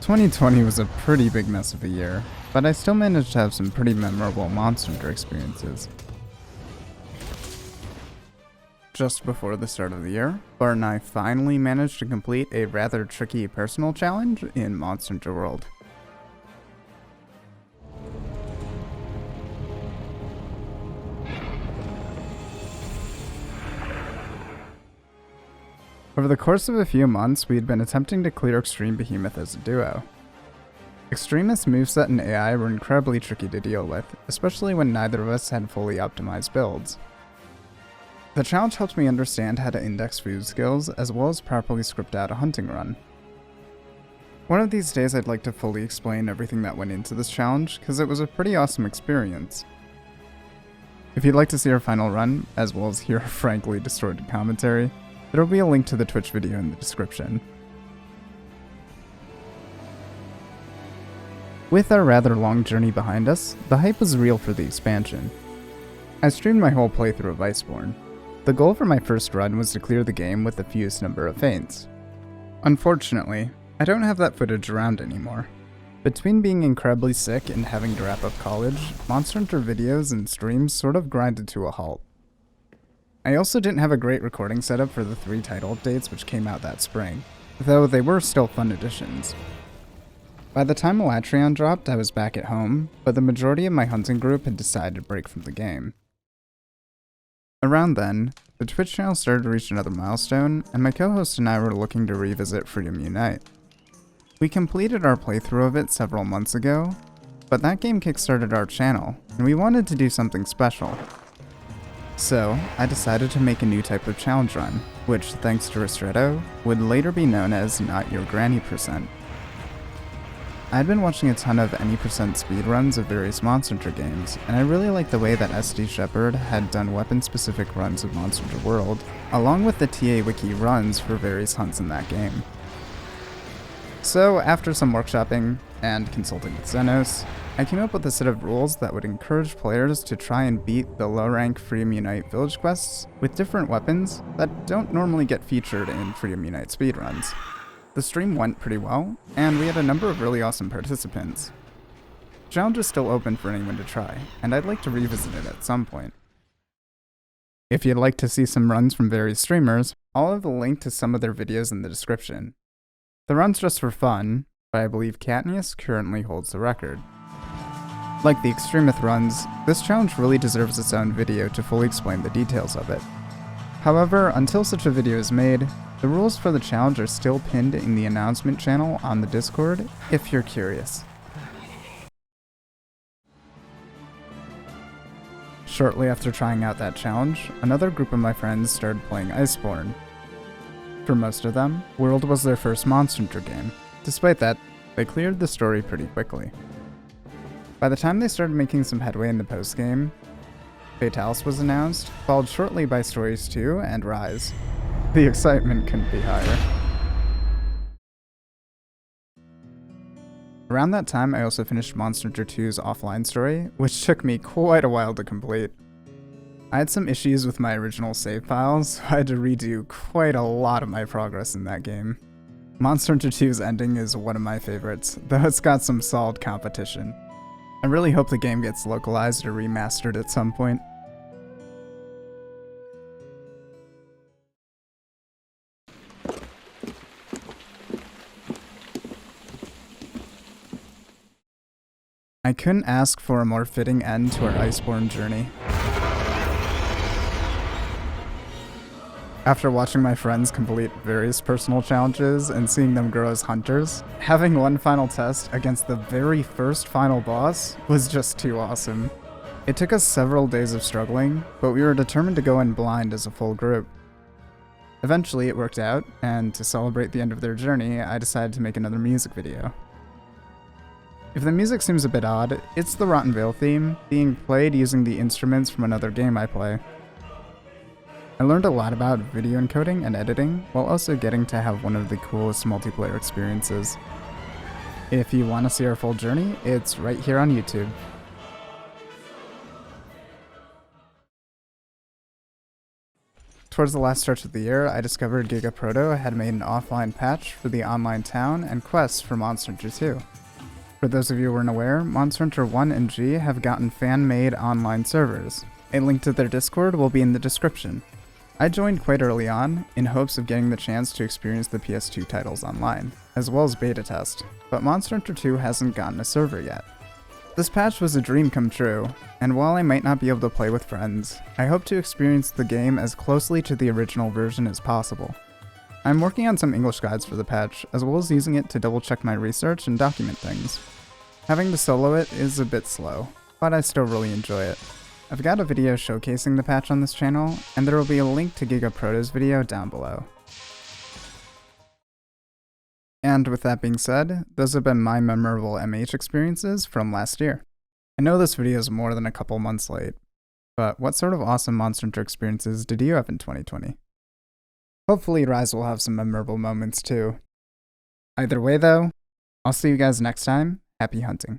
2020 was a pretty big mess of a year, but I still managed to have some pretty memorable Monster Hunter experiences. Just before the start of the year, Bart and I finally managed to complete a rather tricky personal challenge in Monster Hunter World. Over the course of a few months, we had been attempting to clear Extreme Behemoth as a duo. Extremist's moveset and AI were incredibly tricky to deal with, especially when neither of us had fully optimized builds. The challenge helped me understand how to index food skills, as well as properly script out a hunting run. One of these days I'd like to fully explain everything that went into this challenge, because it was a pretty awesome experience. If you'd like to see our final run, as well as hear our frankly distorted commentary, there will be a link to the Twitch video in the description. With our rather long journey behind us, the hype was real for the expansion. I streamed my whole playthrough of Iceborne. The goal for my first run was to clear the game with the fewest number of feints. Unfortunately, I don't have that footage around anymore. Between being incredibly sick and having to wrap up college, Monster Hunter videos and streams sort of grinded to a halt. I also didn't have a great recording setup for the 3 title updates which came out that spring, though they were still fun additions. By the time Elatrion dropped, I was back at home, but the majority of my hunting group had decided to break from the game. Around then, the Twitch channel started to reach another milestone, and my co-host and I were looking to revisit Freedom Unite. We completed our playthrough of it several months ago, but that game kickstarted our channel, and we wanted to do something special. So, I decided to make a new type of challenge run, which, thanks to Ristretto, would later be known as NotYourGranny. I had been watching a ton of any % speedruns of various Monster Hunter games, and I really liked the way that SDShep had done weapon-specific runs of Monster Hunter World, along with the TA Wiki runs for various hunts in that game. So, after some workshopping and consulting with Xenos, I came up with a set of rules that would encourage players to try and beat the low-rank Freedom Unite village quests with different weapons that don't normally get featured in Freedom Unite speedruns. The stream went pretty well, and we had a number of really awesome participants. The challenge is still open for anyone to try, and I'd like to revisit it at some point. If you'd like to see some runs from various streamers, I'll have a link to some of their videos in the description. The run's just for fun, but I believe Catnius currently holds the record. Like the Extremoth runs, this challenge really deserves its own video to fully explain the details of it. However, until such a video is made, the rules for the challenge are still pinned in the announcement channel on the Discord, if you're curious. Shortly after trying out that challenge, another group of my friends started playing Iceborne. For most of them, World was their first Monster Hunter game. Despite that, they cleared the story pretty quickly. By the time they started making some headway in the post-game, Fatalis was announced, followed shortly by Stories 2 and Rise. The excitement couldn't be higher. Around that time, I also finished Monster Hunter 2's offline story, which took me quite a while to complete. I had some issues with my original save files, so I had to redo quite a lot of my progress in that game. Monster Hunter 2's ending is one of my favorites, though it's got some solid competition. I really hope the game gets localized or remastered at some point. I couldn't ask for a more fitting end to our Iceborne journey. After watching my friends complete various personal challenges and seeing them grow as hunters, having one final test against the very first final boss was just too awesome. It took us several days of struggling, but we were determined to go in blind as a full group. Eventually it worked out, and to celebrate the end of their journey, I decided to make another music video. If the music seems a bit odd, it's the Rotten Vale theme, being played using the instruments from another game I play. I learned a lot about video encoding and editing, while also getting to have one of the coolest multiplayer experiences. If you want to see our full journey, it's right here on YouTube. Towards the last stretch of the year, I discovered GigaProto had made an offline patch for the online town and quests for Monster Hunter 2. For those of you who weren't aware, Monster Hunter 1 and G have gotten fan-made online servers. A link to their Discord will be in the description. I joined quite early on, in hopes of getting the chance to experience the PS2 titles online, as well as beta test, but Monster Hunter 2 hasn't gotten a server yet. This patch was a dream come true, and while I might not be able to play with friends, I hope to experience the game as closely to the original version as possible. I'm working on some English guides for the patch, as well as using it to double check my research and document things. Having to solo it is a bit slow, but I still really enjoy it. I've got a video showcasing the patch on this channel, and there will be a link to GigaProto's video down below. And with that being said, those have been my memorable MH experiences from last year. I know this video is more than a couple months late, but what sort of awesome Monster Hunter experiences did you have in 2020? Hopefully Rise will have some memorable moments too. Either way though, I'll see you guys next time. Happy hunting.